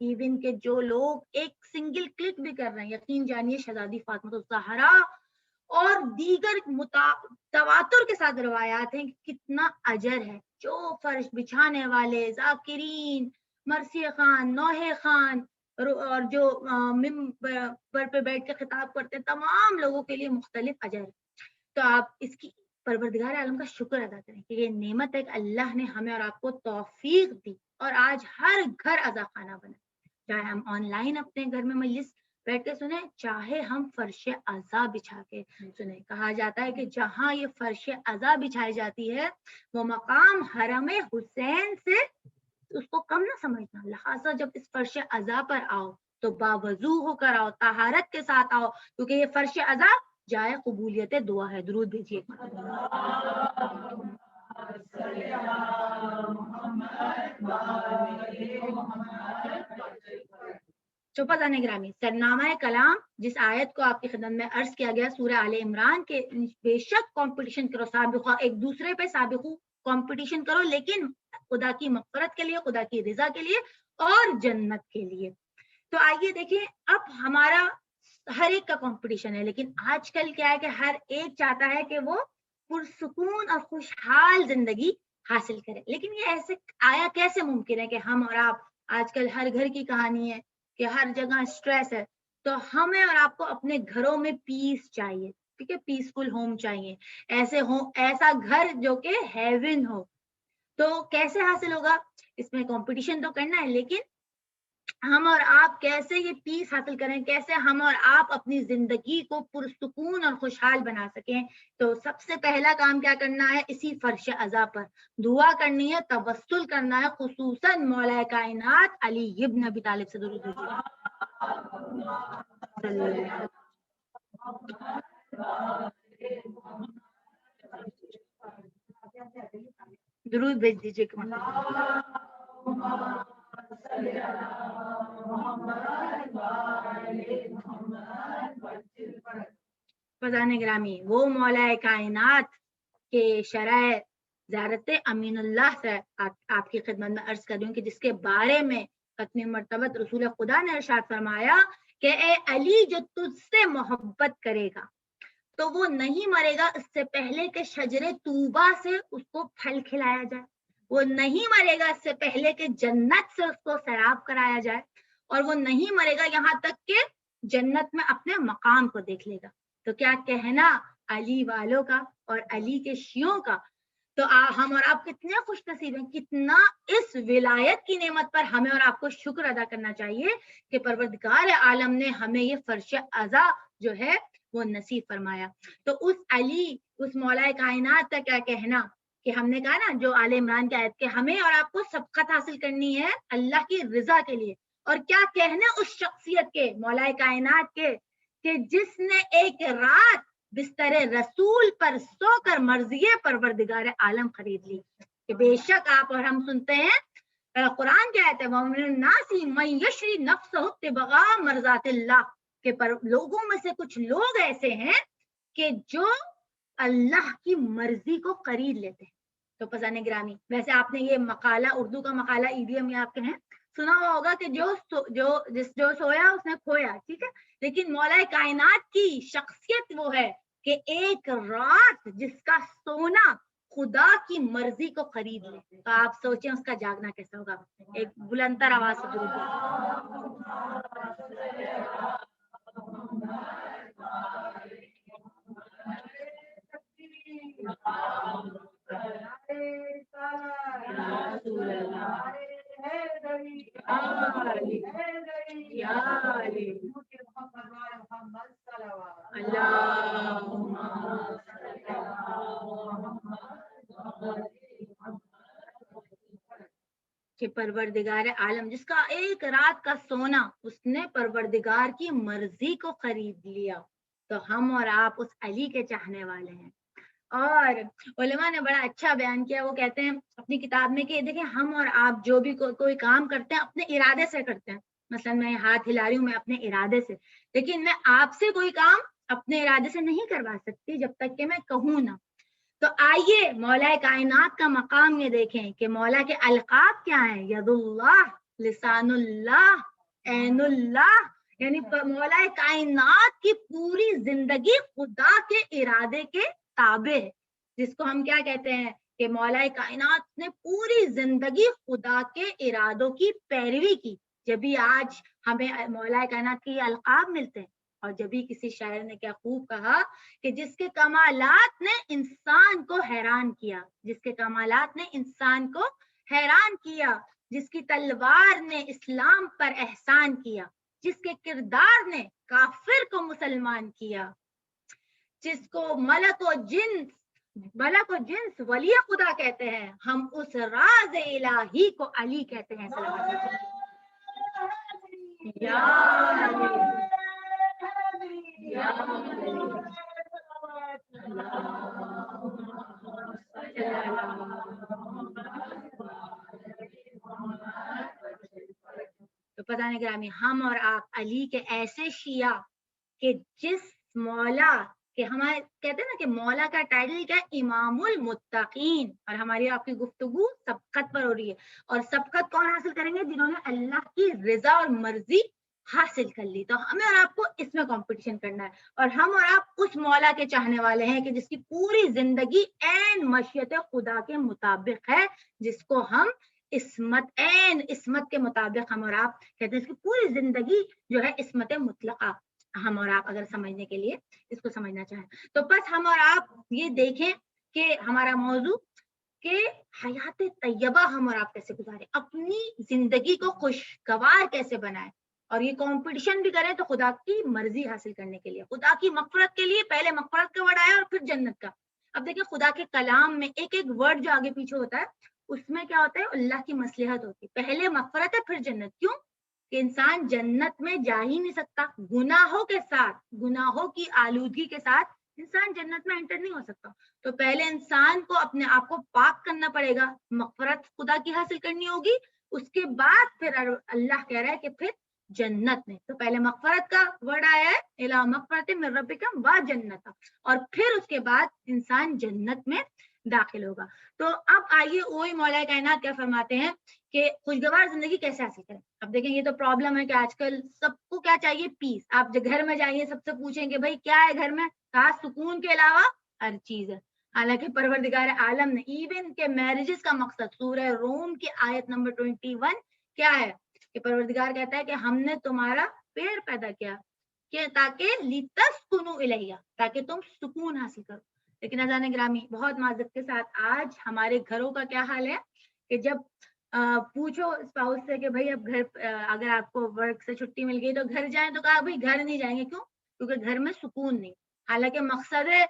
Even کہ جو لوگ ایک سنگل کلک بھی کر رہے ہیں، یقین جانیے شہزادی فاطمہ الزہرا اور دیگر تواتر کے ساتھ روایات ہیں کہ کتنا اجر ہے. جو فرش بچھانے والے، ذاکرین، مرثیہ خان، نوحہ خان اور جو ممبر پہ بیٹھ کے خطاب کرتے ہیں، تمام لوگوں کے لیے مختلف اجر ہے. تو آپ اس کی پروردگار عالم کا شکر ادا کریں کہ یہ نعمت ہے کہ اللہ نے ہمیں اور آپ کو توفیق دی اور آج ہر گھر اذا خانہ بنا. چاہے ہم آن لائن اپنے گھر میں مجلس بیٹھ کے سنیں، چاہے ہم فرش عزا بچھا کے سنیں. کہا جاتا ہے کہ جہاں یہ فرش عزا بچھائی جاتی ہے وہ مقام حرم حسین سے اس کو کم نہ سمجھنا. لہٰذا جب اس فرش عزا پر آؤ تو باوضو ہو کر آؤ، طہارت کے ساتھ آؤ، کیونکہ یہ فرش عزا جائے قبولیت دعا ہے. درود بھیجیے. چوپا گرامی، سرنامہ کلام جس آیت کو آپ کی خدمت میں عرض کیا گیا سورہ آل عمران کے، بے شک کمپٹیشن کرو، سابقہ ایک دوسرے پہ سابقو کمپٹیشن کرو، لیکن خدا کی مغفرت کے لیے، خدا کی رضا کے لیے اور جنت کے لیے. تو آئیے دیکھیں، اب ہمارا ہر ایک کا کمپٹیشن ہے، لیکن آج کل کیا ہے کہ ہر ایک چاہتا ہے کہ وہ پرسکون اور خوشحال زندگی حاصل کرے. لیکن یہ ایسے آیا کیسے ممکن ہے کہ ہم اور آپ، آج کل ہر گھر کی کہانی ہے کہ ہر جگہ اسٹریس ہے. تو ہمیں اور آپ کو اپنے گھروں میں پیس چاہیے، ٹھیک ہے، پیسفل ہوم چاہیے، ایسا گھر جو کہ ہیون ہو. تو کیسے حاصل ہوگا؟ اس میں کمپٹیشن تو کرنا ہے، لیکن ہم اور آپ کیسے یہ پیس حاصل کریں، کیسے ہم اور آپ اپنی زندگی کو پرسکون اور خوشحال بنا سکیں. تو سب سے پہلا کام کیا کرنا ہے؟ اسی فرش عزا پر دعا کرنی ہے، توسل کرنا ہے، خصوصاً مولا کائنات علی ابن ابی طالب سے درود بھیج دیجیے. فضان گرامی، وہ مولا کائنات کے شرح زیارت امین اللہ سے آپ کی خدمت میں عرض کر رہی ہوں کہ جس کے بارے میں ختم مرتبت رسول خدا نے ارشاد فرمایا کہ اے علی، جو تجھ سے محبت کرے گا تو وہ نہیں مرے گا اس سے پہلے کہ شجر طوبہ سے اس کو پھل کھلایا جائے، وہ نہیں مرے گا اس سے پہلے کہ جنت سے اس کو سیراب کرایا جائے، اور وہ نہیں مرے گا یہاں تک کہ جنت میں اپنے مقام کو دیکھ لے گا. تو کیا کہنا علی والوں کا اور علی کے شیعوں کا. تو ہم اور آپ کتنے خوش نصیب ہیں، کتنا اس ولایت کی نعمت پر ہمیں اور آپ کو شکر ادا کرنا چاہیے کہ پروردگار عالم نے ہمیں یہ فرش عزا جو ہے وہ نصیب فرمایا. تو اس علی، اس مولا کائنات کا کیا کہنا کہ ہم نے کہا نا جو آل عمران کی آیت کہ ہمیں اور آپ کو سبقت حاصل کرنی ہے اللہ کی رضا کے لیے. اور کیا کہنا اس شخصیت کے، مولا کائنات کے، کہ جس نے ایک رات بستر رسول پر سو کر مرضی پروردگار عالم خرید لی. کہ بے شک آپ اور ہم سنتے ہیں قرآن کیا کہتا ہے، وَمِنَ النَّاسِ مَن يَشْرِي نَفْسَهُ ابْتِغَاءَ مَرْضَاتِ اللَّهِ، کہ لوگوں میں سے کچھ لوگ ایسے ہیں کہ جو اللہ کی مرضی کو خرید لیتے ہیں. تو فضان گرامی، ویسے آپ نے یہ مقالہ، اردو کا مقالہ ایڈیم میں آپ کے ہیں سنا ہوا ہوگا کہ جو سویا اس نے کھویا، ٹھیک ہے. لیکن مولا کائنات کی شخصیت وہ ہے کہ ایک رات جس کا سونا خدا کی مرضی کو خرید لے. تو آپ سوچیں اس کا جاگنا کیسا ہوگا. ایک بلندر آواز سے درود. کہ پروردگار عالم جس کا ایک رات کا سونا اس نے پروردگار کی مرضی کو خرید لیا. تو ہم اور آپ اس علی کے چاہنے والے ہیں. اور علماء نے بڑا اچھا بیان کیا، وہ کہتے ہیں اپنی کتاب میں کہ دیکھیں ہم اور آپ جو بھی کوئی کام کرتے ہیں اپنے ارادے سے کرتے ہیں. مثلا میں ہاتھ ہلا رہی ہوں میں اپنے ارادے سے، لیکن میں آپ سے کوئی کام اپنے ارادے سے نہیں کروا سکتی جب تک کہ میں کہوں نہ. تو آئیے مولا کائنات کا مقام یہ دیکھیں کہ مولا کے القاب کیا ہیں. ید اللہ، لسان اللہ، عین اللہ یعنی مولا کائنات کی پوری زندگی خدا کے ارادے کے تابع ہے، جس کو ہم کیا کہتے ہیں کہ مولا کائنات نے پوری زندگی خدا کے ارادوں کی پیروی کی، جبھی آج ہمیں مولا کائنات کے یہ القاب ملتے ہیں۔ اور جبھی کسی شاعر نے کیا خوب کہا کہ جس کے کمالات نے انسان کو حیران کیا، جس کے کمالات نے انسان کو حیران کیا، جس کی تلوار نے اسلام پر احسان کیا، جس کے کردار نے کافر کو مسلمان کیا، جس کو ملک و جنس ولی خدا کہتے ہیں، ہم اس راز الہی کو علی کہتے ہیں۔ تو پتہ نہیں گرامی ہم اور آپ علی کے ایسے شیعہ کہ جس مولا کہ ہمارے کہتے ہیں نا کہ مولا کا ٹائٹل کیا ہے؟ امام المتقین، اور ہماری آپ کی گفتگو سبقت پر ہو رہی ہے، اور سبقت کون حاصل کریں گے؟ جنہوں نے اللہ کی رضا اور مرضی حاصل کر لی۔ تو ہمیں اور آپ کو اس میں کمپٹیشن کرنا ہے، اور ہم اور آپ اس مولا کے چاہنے والے ہیں کہ جس کی پوری زندگی عین مشیت خدا کے مطابق ہے، جس کو ہم عصمت کے مطابق ہم اور آپ کہتے ہیں، اس کی پوری زندگی جو ہے عصمت مطلقہ ہم اور آپ اگر سمجھنے کے لیے اس کو سمجھنا چاہیں تو بس ہم اور آپ یہ دیکھیں کہ ہمارا موضوع کہ حیات طیبہ ہم اور آپ کیسے گزارے، اپنی زندگی کو خوشگوار کیسے بنائے، اور یہ کمپٹیشن بھی کریں تو خدا کی مرضی حاصل کرنے کے لیے، خدا کی مغفرت کے لیے۔ پہلے مغفرت کا ورڈ آیا اور پھر جنت کا۔ اب دیکھیں خدا کے کلام میں ایک ایک ورڈ جو آگے پیچھے ہوتا ہے اس میں کیا ہوتا ہے؟ اللہ کی مصلحت ہوتی ہے، پہلے مغفرت ہے پھر جنت۔ کیوں کہ انسان جنت میں جا ہی نہیں سکتا، گناہوں کے ساتھ، گناہوں کی آلودگی کے ساتھ انسان جنت میں انٹر نہیں ہو سکتا۔ تو پہلے انسان کو اپنے آپ کو پاک کرنا پڑے گا، مغفرت خدا کی حاصل کرنی ہوگی، اس کے بعد پھر اللہ کہہ رہا ہے کہ پھر جنت میں۔ تو پہلے مغفرت کا ورڈ آیا ہے الی مغفرت من ربک و جنت، اور پھر اس کے بعد انسان جنت میں داخل ہوگا۔ تو اب آئیے وہی مولا کائنات کیا فرماتے ہیں کہ خوشگوار زندگی کیسے حاصل کریں۔ اب دیکھیں یہ تو پرابلم ہے کہ آج کل سب کو کیا چاہیے؟ پیس۔ آپ جو گھر میں جائیے سب سے پوچھیں گے بھائی کیا ہے گھر میں؟ کہا سکون کے علاوہ ہر چیز ہے۔ حالانکہ پروردگار عالم نے ایون کے میرجز کا مقصد سورہ روم کی آیت نمبر 21 کیا ہے کہ پروردگار کہتا ہے کہ ہم نے تمہارا پیڑ پیدا کیا کہ تاکہ لتسکنوا الیہ، تاکہ تم سکون حاصل کرو۔ لیکن اذان گرامی بہت معذرت کے ساتھ آج ہمارے گھروں کا کیا حال ہے کہ جب پوچھو اسپاؤس سے کہ بھائی اب گھر اگر آپ کو ورک سے چھٹی مل گئی تو گھر جائیں، تو کہا بھائی گھر نہیں جائیں گے۔ کیوں؟ کیونکہ گھر میں سکون نہیں۔ حالانکہ مقصد ہے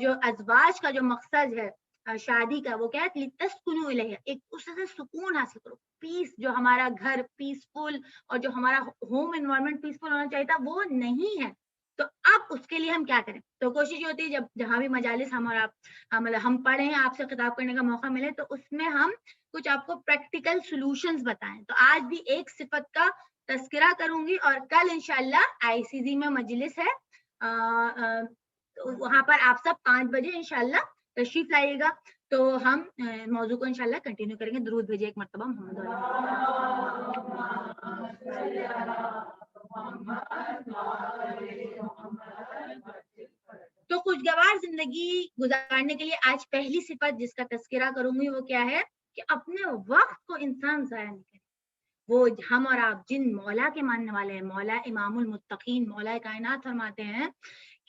جو ازواج کا جو مقصد ہے شادی کا وہ کیا ہے؟ لتسکنوا الیہ، ایک اس سے سکون حاصل کرو، پیس، جو ہمارا گھر پیسفل اور جو ہمارا ہوم انوائرمنٹ پیسفل ہونا چاہیے تھا وہ نہیں ہے۔ تو اب اس کے لیے ہم کیا کریں؟ تو کوشش یہ ہوتی ہے جب جہاں بھی مجالس ہم اور آپ مطلب ہم پڑھیں، آپ سے خطاب کرنے کا موقع ملے تو اس میں ہم کچھ آپ کو پریکٹیکل سولوشنز بتائیں۔ تو آج بھی ایک صفت کا تذکرہ کروں گی، اور کل انشاءاللہ ICZ میں مجلس ہے، وہاں پر آپ سب 5 بجے انشاءاللہ تشریف لائیے گا، تو ہم موضوع کو انشاءاللہ کنٹینیو کریں گے۔ درود بھیجیے ایک مرتبہ محمد تو خوشگوار زندگی گزارنے کے لیے آج پہلی صفت جس کا تذکرہ کروں گی وہ کیا ہے کہ اپنے وقت کو انسان ضائع نہیں کرے۔ وہ ہم اور آپ جن مولا کے ماننے والے ہیں، مولا امام المتقین، مولا کائنات فرماتے ہیں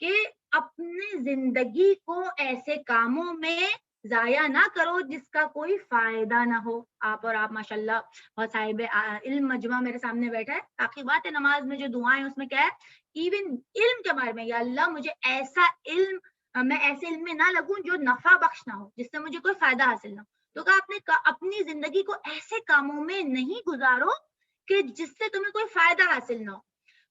کہ اپنی زندگی کو ایسے کاموں میں ضائع نہ کرو جس کا کوئی فائدہ نہ ہو۔ آپ اور آپ ماشاءاللہ بہت صاحب علم مجمع میرے سامنے بیٹھا ہے، تاقیبات نماز میں جو دعائیں اس میں کیا ہے؟ ایون علم کے بارے میں، یا اللہ مجھے ایسا علم، میں ایسے علم میں نہ لگوں جو نفع بخش نہ ہو، جس سے مجھے کوئی فائدہ حاصل نہ ہو۔ تو کہا آپ نے اپنی زندگی کو ایسے کاموں میں نہیں گزارو کہ جس سے تمہیں کوئی فائدہ حاصل نہ ہو۔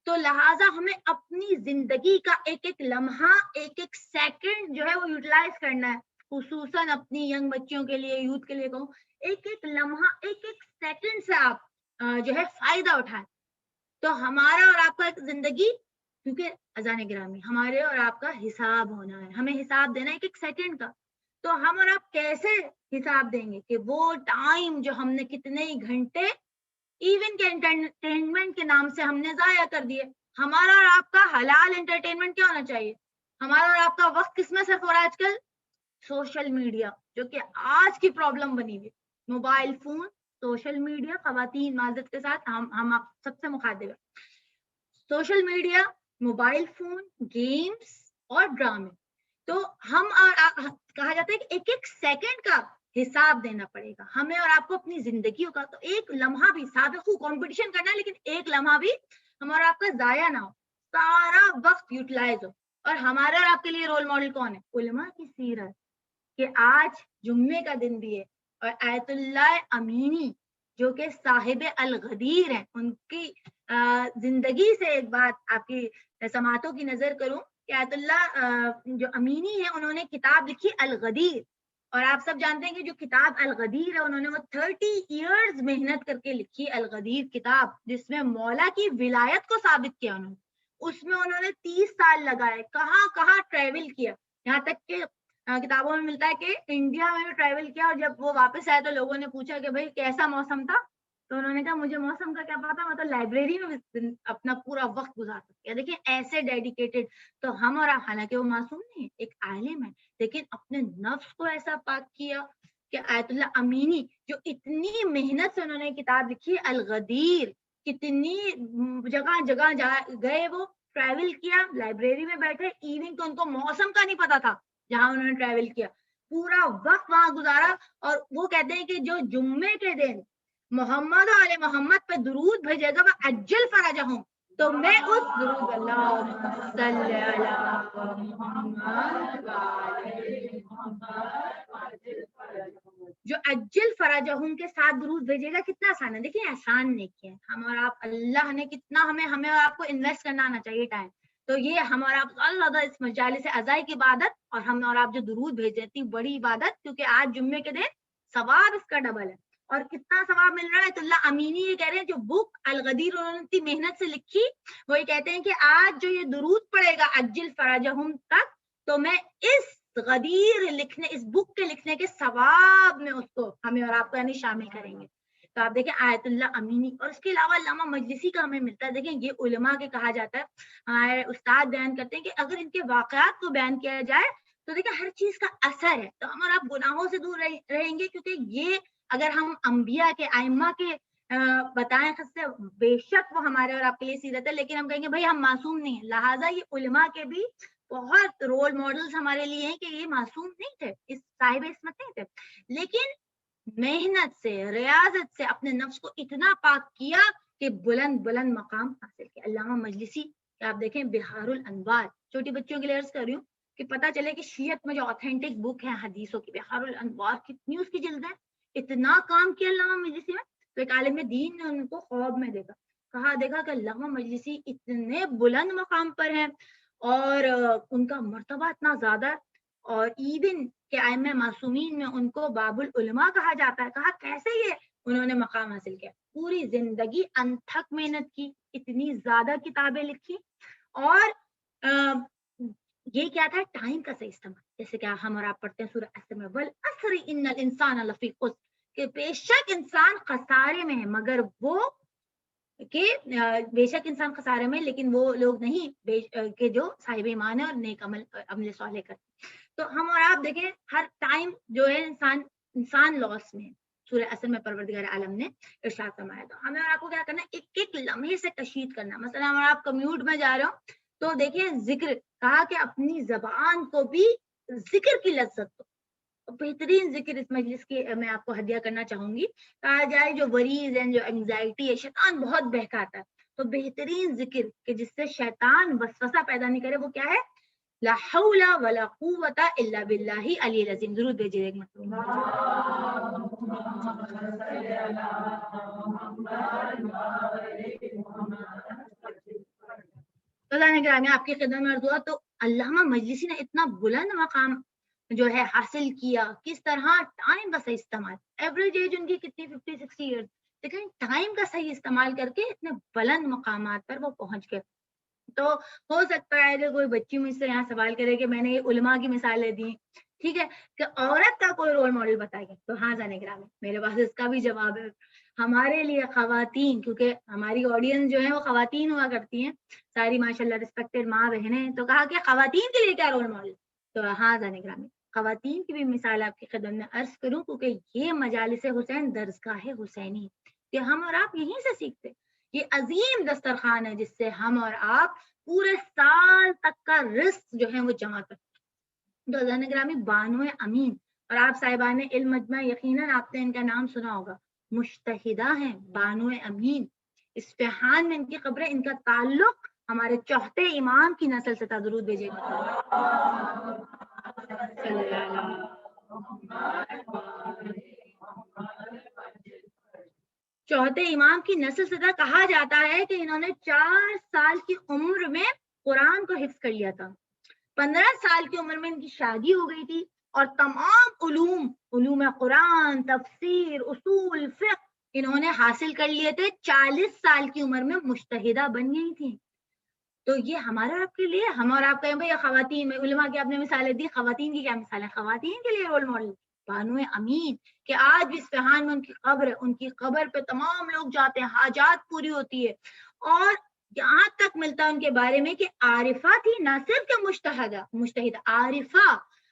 تو لہٰذا ہمیں اپنی زندگی کا ایک ایک لمحہ، ایک ایک سیکنڈ جو ہے وہ یوٹیلائز کرنا ہے، خصوصاً اپنی ینگ بچیوں کے لیے، یوتھ کے لیے کہوں، ایک ایک لمحہ، ایک ایک سیکنڈ سے آپ جو ہے فائدہ اٹھائیں۔ تو ہمارا اور آپ کا ایک زندگی، کیونکہ اذان گرامی ہمارے اور آپ کا حساب ہونا ہے، ہمیں حساب دینا ہے ایک ایک سیکنڈ کا۔ تو ہم اور آپ کیسے حساب دیں گے کہ وہ ٹائم جو ہم نے کتنے گھنٹے ایون کے انٹرٹینمنٹ کے نام سے ہم نے ضائع کر دیے. ہمارا اور آپ کا حلال انٹرٹینمنٹ کیا ہونا چاہیے؟ ہمارا اور آپ کا وقت کس میں صرف ہو رہا ہے آج کل؟ سوشل میڈیا، جو کہ آج کی پرابلم بنی ہوئی. موبائل فون، سوشل میڈیا، خواتین معذرت کے ساتھ ہم آپ سب سے مخاطب ہیں. Social media, mobile phone, games اور ڈرامے. تو ہم اور کہا جاتا ہے کہ ایک ایک سیکنڈ کا حساب دینا پڑے گا ہمیں اور آپ کو اپنی زندگیوں کا. تو ایک لمحہ بھی سابق کمپٹیشن کرنا ہے، لیکن ایک لمحہ بھی ہمارا آپ کا ضائع نہ ہو، سارا وقت یوٹیلائز ہو. اور ہمارا اور آپ کے لیے رول ماڈل کون ہے؟ علماء کی سیرت. کہ آج جمعے کا دن بھی ہے اور آیت اللہ امینی جو کہ صاحب الغدیر ہیں، ان کی زندگی سے ایک بات آپ کی سماعتوں کی نظر کروں کہ آیت اللہ جو امینی ہے، انہوں نے کتاب لکھی الغدیر. اور آپ سب جانتے ہیں کہ جو کتاب الغدیر ہے، انہوں نے وہ 30 ایئرز محنت کر کے لکھی الغدیر کتاب، جس میں مولا کی ولایت کو ثابت کیا انہوں نے. اس میں انہوں نے 30 سال لگائے، کہاں کہاں ٹریول کیا. یہاں تک کہ کتابوں میں ملتا ہے کہ انڈیا میں بھی ٹریول کیا، اور جب وہ واپس آئے تو لوگوں نے پوچھا کہ بھائی کیسا موسم تھا، تو انہوں نے کہا مجھے موسم کا کیا پتا، میں تو لائبریری میں اپنا پورا وقت گزار سکتی ہے. دیکھیں ایسے ڈیڈیکیٹڈ. تو ہم اور حالانکہ وہ معصوم نہیں ہے، ایک عالم ہے، لیکن اپنے نفس کو ایسا پاک کیا کہ آیت اللہ امینی جو اتنی محنت سے انہوں نے کتاب لکھی الغدیر، کتنی جگہ جگہ گئے، وہ ٹریول کیا، لائبریری میں بیٹھے، ایون تو ان کو موسم کا نہیں پتا تھا جہاں انہوں نے ٹریول کیا، پورا وقت وہاں گزارا. اور وہ کہتے ہیں کہ جو جمعے کے دن محمد و آل محمد پہ درود بھیجے گا وہ اجل فرجہم، تو میں اس درود اللہ صلی اللہ محمد جو اجل فرجہم کے ساتھ درود بھیجے گا. کتنا آسان ہے، دیکھیں آسان نہیں کیا ہم اور آپ، اللہ نے کتنا ہمیں اور آپ کو انویسٹ کرنا آنا چاہیے ٹائم. تو یہ ہمارا آپ زیادہ اس مجالس ازائی کی عبادت، اور ہم اور آپ جو درود بھیجتے ہیں اتنی بڑی عبادت، کیونکہ آج جمعے کے دن ثواب اس کا ڈبل ہے. اور کتنا ثواب مل رہا ہے؟ تو اللہ امینی یہ کہہ رہے ہیں جو بک الغدیر انہوں نے اتنی محنت سے لکھی، وہ یہ کہتے ہیں کہ آج جو یہ درود پڑے گا اجل فرجہم تک، تو میں اس غدیر لکھنے، اس بک کے لکھنے کے ثواب میں اس کو ہمیں اور آپ کو یعنی شامل کریں گے. تو آپ دیکھیں آیت اللہ امینی. اور اس کے علاوہ علامہ مجلسی کا ہمیں ملتا ہے. دیکھیں یہ علماء کے کہا جاتا ہے، ہمارے استاد بیان کرتے ہیں کہ اگر ان کے واقعات کو بیان کیا جائے تو دیکھیں ہر چیز کا اثر ہے. تو ہم اور آپ گناہوں سے دور رہیں گے، کیونکہ یہ اگر ہم انبیاء کے ائمہ کے بتائیں خود سے، بے شک وہ ہمارے اور آپ کے لیے سیرت ہے، لیکن ہم کہیں گے بھائی ہم معصوم نہیں ہیں. لہٰذا یہ علماء کے بھی بہت رول ماڈلز ہمارے لیے ہیں کہ یہ معصوم نہیں تھے، اس صاحب عصمت نہیں تھے، لیکن محنت سے، ریاضت سے اپنے نفس کو اتنا پاک کیا کہ بلند بلند مقام حاصل کیا. علامہ مجلسی کہ آپ دیکھیں بہار الانوار، چھوٹی بچوں کے لیے عرض کر رہی ہوں کہ پتہ چلے کہ شیعت میں جو آتھینٹک بک ہے حدیثوں کی، بہار الانوار کتنی اس کی جلد ہے، اتنا کام کیا علامہ مجلسی میں. تو ایک عالم دین نے ان کو خواب میں دیکھا کہ علامہ مجلسی اتنے بلند مقام پر ہیں اور ان کا مرتبہ اتنا زیادہ ہے، اور ایون کہ ائمہ معصومین میں ان کو باب العلماء کہا جاتا ہے. کہا کیسے یہ انہوں نے مقام حاصل کیا؟ پوری زندگی انتھک محنت کی، اتنی زیادہ کتابیں لکھی، اور یہ کیا تھا؟ ٹائم کا صحیح استعمال. جیسے کہ ہم اور آپ پڑھتے ہیں سورہ عصر میں، والعصر ان الانسان لفی خسر، کہ بے شک انسان خسارے میں ہے، مگر وہ کہ بے شک انسان خسارے میں، لیکن وہ لوگ نہیں کہ جو صاحب ایمان ہے اور نیک عمل صالح کرتے. تو ہم اور آپ دیکھیں ہر ٹائم جو ہے انسان لاس میں ہے. سورہ عصر میں پروردگار عالم نے ارشاد فرمایا. تو ہمیں اور آپ کو کیا کرنا ہے؟ ایک ایک لمحے سے تشہید کرنا. مثلا ہم اور آپ کمیوٹ میں جا رہے ہو تو دیکھیں ذکر، کہا کہ اپنی زبان کو بھی ذکر کی لذت دو. بہترین ذکر اس مجلس کی میں آپ کو ہدیہ کرنا چاہوں گی. کہا جائے جو وریز ہیں، جو انگزائٹی ہے، شیطان بہت بہکاتا ہے، تو بہترین ذکر کہ جس سے شیطان وسوسہ پیدا نہیں کرے وہ کیا ہے؟ لا حول ولا قوت الا باللہ العلی العظیم. ضرور بھیجیے ایک مرتبہ. آپ کی خدمت میں عرض ہوا. تو علامہ مجلسی نے اتنا بلند مقام جو ہے حاصل کیا، کس طرح ٹائم کا صحیح استعمال. ایوریج ایج ان کی کتنی؟ 50-60 ایئرز، لیکن ٹائم کا صحیح استعمال کر کے اتنے بلند مقامات پر وہ پہنچ گئے. تو ہو سکتا ہے کہ کوئی بچی مجھ سے یہاں سوال کرے کہ میں نے یہ علماء کی مثالیں دی، ٹھیک ہے کہ عورت کا کوئی رول ماڈل بتائیے تو ہاں جانے گرامی میرے پاس اس کا بھی جواب ہے. ہمارے لیے خواتین, کیونکہ ہماری آڈینس جو ہے وہ خواتین ہوا کرتی ہیں ساری ماشاءاللہ رسپیکٹڈ ماں بہنیں, تو کہا کہ خواتین کے لیے کیا رول ماڈل, تو ہاں جانے گرامی خواتین کی بھی مثال آپ کی خدمت میں عرض کروں, کیونکہ یہ مجالس حسین درسگاہ حسینی کہ ہم اور آپ یہیں سے سیکھتے. یہ عظیم دسترخوان ہے جس سے ہم اور آپ پورے سال تک کا رزق جو ہے وہ جمع کرتے. تو عزیزان گرامی بانو امین اور آپ صاحبان علم مجمع یقیناً آپ نے ان کا نام سنا ہوگا, مجتہدہ ہیں بانو امین. اصفہان میں ان کی قبر, ان کا تعلق ہمارے چوتھے امام کی نسل سے تھا. درود بھیجیے چوتھے امام کی نسل سے تھا. کہا جاتا ہے کہ انہوں نے 4 سال کی عمر میں قرآن کو حفظ کر لیا تھا. 15 سال کی عمر میں ان کی شادی ہو گئی تھی اور تمام علوم قرآن, تفسیر, اصول, فقہ انہوں نے حاصل کر لیے تھے. 40 سال کی عمر میں مجتہدہ بن گئی تھی. تو یہ ہمارا آپ کے لیے, ہم اور آپ کہیں بھائی خواتین میں علماء کی آپ نے مثالیں دی, خواتین کی کیا مثال ہے؟ خواتین کے لیے رول ماڈل بانو امین کہ آج بھی اصفہان میں ان کی قبر ہے, ان کی قبر پہ تمام لوگ جاتے ہیں, حاجات پوری ہوتی ہے. اور یہاں تک ملتا ہے ان کے بارے میں کہ عارفہ تھی, نہ صرف کہ مجتہدہ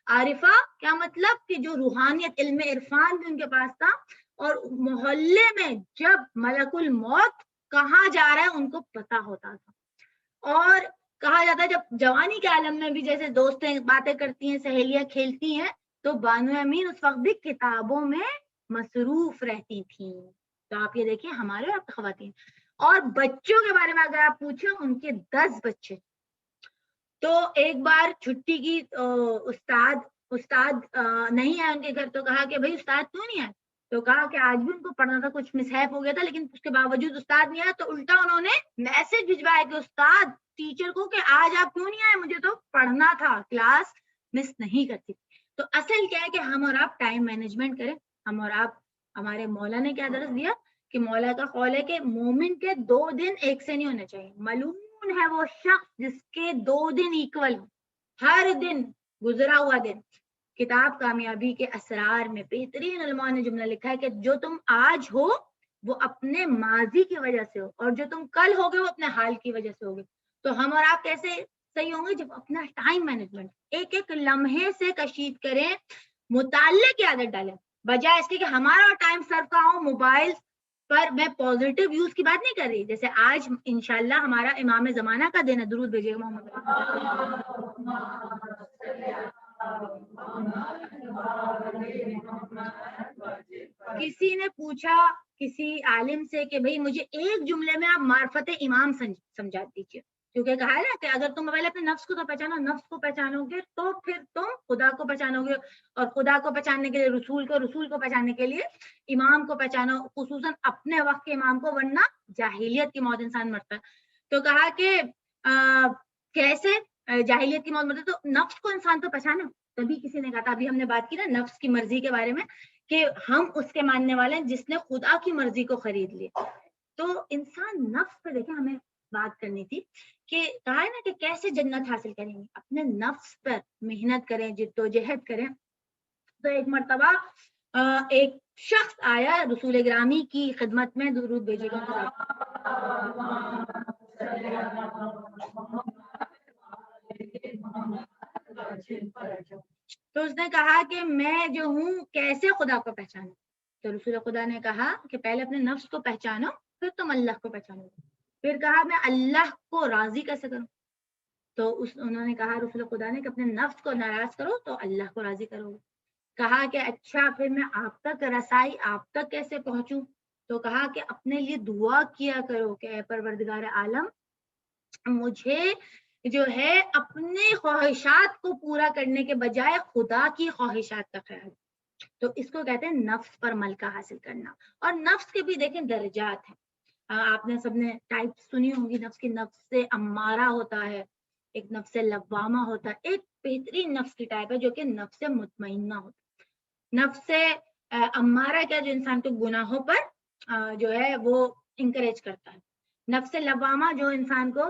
عارفہ کیا مطلب کہ جو روحانیت علم عرفان بھی ان کے پاس تھا. اور محلے میں جب ملک الموت کہاں جا رہا ہے ان کو پتا ہوتا تھا. اور کہا جاتا ہے جب جوانی کے عالم میں بھی جیسے دوستیں باتیں کرتی ہیں, سہیلیاں کھیلتی ہیں, تو بانو امین اس وقت بھی کتابوں میں مصروف رہتی تھیں. تو آپ یہ دیکھیں ہمارے آپ خواتین. اور بچوں کے بارے میں اگر آپ پوچھیں, ان کے 10 بچے. تو ایک بار چھٹی کی, استاد نہیں ہے ان کے گھر, تو کہا کہ بھائی استاد کیوں نہیں ہے, تو کہا کہ آج بھی ان کو پڑھنا تھا, کچھ مسہیپ ہو گیا تھا, لیکن اس کے باوجود استاد نہیں آیا. تو الٹا انہوں نے میسج بھجوایا کہ استاد ٹیچر کو کہ آج آپ کیوں نہیں آئے, مجھے تو پڑھنا تھا, کلاس مس نہیں کرتی. تو اصل کیا ہے کہ ہم اور آپ ٹائم مینجمنٹ کریں. ہم اور آپ, ہمارے مولا نے کیا درس دیا کہ مولا کا قول ہے کہ مومن کے 2 دن ایک سے نہیں ہونے چاہیے. ملعون ہے وہ شخص جس کے 2 دن ایکول ہو, ہر دن گزرا ہوا دن. کتاب کامیابی کے اسرار میں بہترین علماء نے جملہ لکھا ہے کہ جو تم آج ہو وہ اپنے ماضی کی وجہ سے ہو, اور جو تم کل ہوگے وہ اپنے حال کی وجہ سے ہوگے. تو ہم اور آپ کیسے صحیح ہوں گے جب اپنا ٹائم مینجمنٹ ایک ایک لمحے سے کشید کریں, مطالعے کی عادت ڈالیں, بجائے اس کے کہ ہمارا ٹائم صرف کا ہو موبائل پر. میں پازیٹیو یوز کی بات نہیں کر رہی, جیسے آج انشاءاللہ ہمارا امام زمانہ کا دن ہے. درود بھیجیے محمد. کسی نے پوچھا کسی عالم سے کہ بھئی مجھے ایک جملے میں آپ معرفت امام سمجھا دیجیے, کیونکہ کہا ہے نا کہ اگر تم پہلے اپنے نفس کو تو پہچانو, نفس کو پہچانو گے تو پھر تم خدا کو پہچانو گے, اور خدا کو پہچاننے کے لیے رسول کو پہچاننے کے لیے امام کو پہچانو, خصوصاً اپنے وقت کے امام کو, ورنہ جاہلیت کی موت انسان مرتا ہے. تو کہا کہ کیسے جاہلیت کی موت مرتا ہے, تو نفس کو انسان تو پہچانو. تبھی کسی نے کہا تھا, ابھی ہم نے بات کی نا نفس کی مرضی کے بارے میں, کہ ہم اس کے ماننے والے ہیں جس نے خدا کی مرضی کو خرید لیا. تو انسان نفس پہ دیکھیں, ہمیں بات کرنی تھی کہ کہا ہے نا کہ کیسے جنت حاصل کریں گے, اپنے نفس پر محنت کریں, جدوجہد کریں. تو ایک مرتبہ ایک شخص آیا رسول گرامی کی خدمت میں, درود بھیجیے گا. تو اس نے کہا کہ میں جو ہوں کیسے خدا کو پہچانوں. تو رسول خدا نے کہا کہ پہلے اپنے نفس کو پہچانو, پھر تم اللہ کو پہچانو. پھر کہا میں اللہ کو راضی کیسے کروں. تو انہوں نے کہا رسول خدا نے کہ اپنے نفس کو ناراض کرو تو اللہ کو راضی کرو. کہا کہ اچھا پھر میں آپ تک رسائی, آپ تک کیسے پہنچوں. تو کہا کہ اپنے لیے دعا کیا کرو کہ اے پروردگار عالم, مجھے جو ہے اپنے خواہشات کو پورا کرنے کے بجائے خدا کی خواہشات کا خیال. تو اس کو کہتے ہیں نفس پر ملکہ حاصل کرنا. اور نفس کے بھی دیکھیں درجات ہیں, آپ نے سب نے ٹائپ سنی ہوں گی نفس کی. نفس سے امارہ ہوتا ہے, ایک نفس لوامہ ہوتا ہے, ایک بہترین نفس کی ٹائپ ہے جو کہ نفس مطمئنہ ہوتا ہے. نفس امارہ کیا, جو انسان کو گناہوں پر جو ہے وہ انکریج کرتا ہے. نفس لوامہ جو انسان کو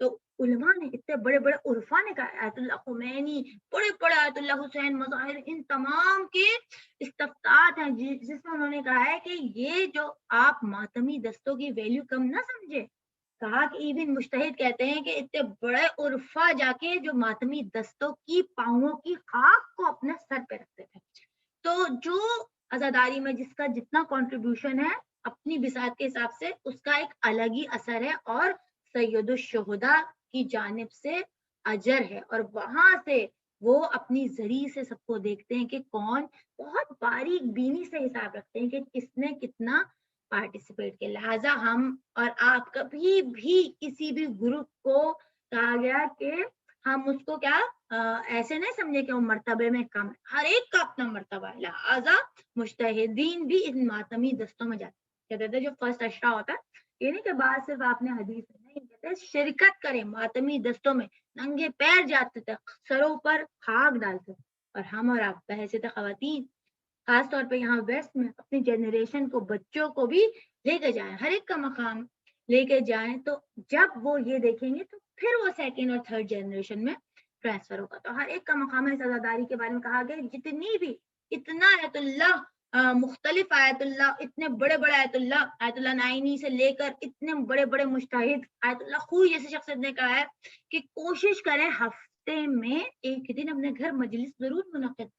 تو علماء نے اتنے بڑے بڑے عرفا نے کہا آیت اللہ خمینی بڑے بڑے آیت اللہ حسین مظاہر ان تمام کے استفتاحات ہیں جس میں انہوں نے کہا ہے کہ یہ جو آپ ماتمی دستوں کی ویلیو کم نہ سمجھے. کہا کہ ایون مجتہد کہتے ہیں کہ اتنے بڑے عرفا جا کے جو ماتمی دستوں کی پاؤں کی خاک کو اپنے سر پہ رکھتے تھے. تو جو عزاداری میں جس کا جتنا کنٹریبیوشن ہے اپنی بساط کے حساب سے اس کا ایک الگ ہی اثر ہے اور سید الشہداء کی جانب سے اجر ہے اور وہاں سے وہ اپنی ذریعے سے سب کو دیکھتے ہیں کہ کون بہت باریک بینی سے حساب رکھتے ہیں کہ کس نے کتنا پارٹیسپیٹ کیا. لہٰذا ہم اور آپ کبھی بھی کسی بھی گروپ کو کہا گیا کہ ہم اس کو کیا ایسے نہیں سمجھے کہ وہ مرتبے میں کم ہے. ہر ایک کا اپنا مرتبہ ہے. لہٰذا مجتہدین بھی ان ماتمی دستوں میں جاتے ہیں. کہتے تھے جو فرسٹ اشرا ہوتا ہے یہ نہیں کہ بعد صرف آپ نے حدیث نہیں کہتے شرکت کریں ماتمی دستوں میں ننگے پیر جاتے تھے سروں پر خاک ڈالتے. اور ہم اور آپ بحیثیت خواتین خاص طور پہ یہاں ویسٹ میں اپنی جنریشن کو بچوں کو بھی لے کے جائیں ہر ایک کا مقام لے کے جائیں. تو جب وہ یہ دیکھیں گے تو پھر وہ سیکنڈ اور تھرڈ جنریشن میں ٹرانسفر ہوگا. تو ہر ایک کا مقام ہے. عزاداری کے بارے میں کہا گیا جتنی بھی اتنا آیت اللہ مختلف آیت اللہ اتنے بڑے بڑے آیت اللہ نائنی سے لے کر اتنے بڑے بڑے مجتہد آیت اللہ خوئی جیسے شخصیت نے کہا ہے کہ کوشش کریں ہفتے میں ایک دن اپنے گھر مجلس ضرور منعقد کریں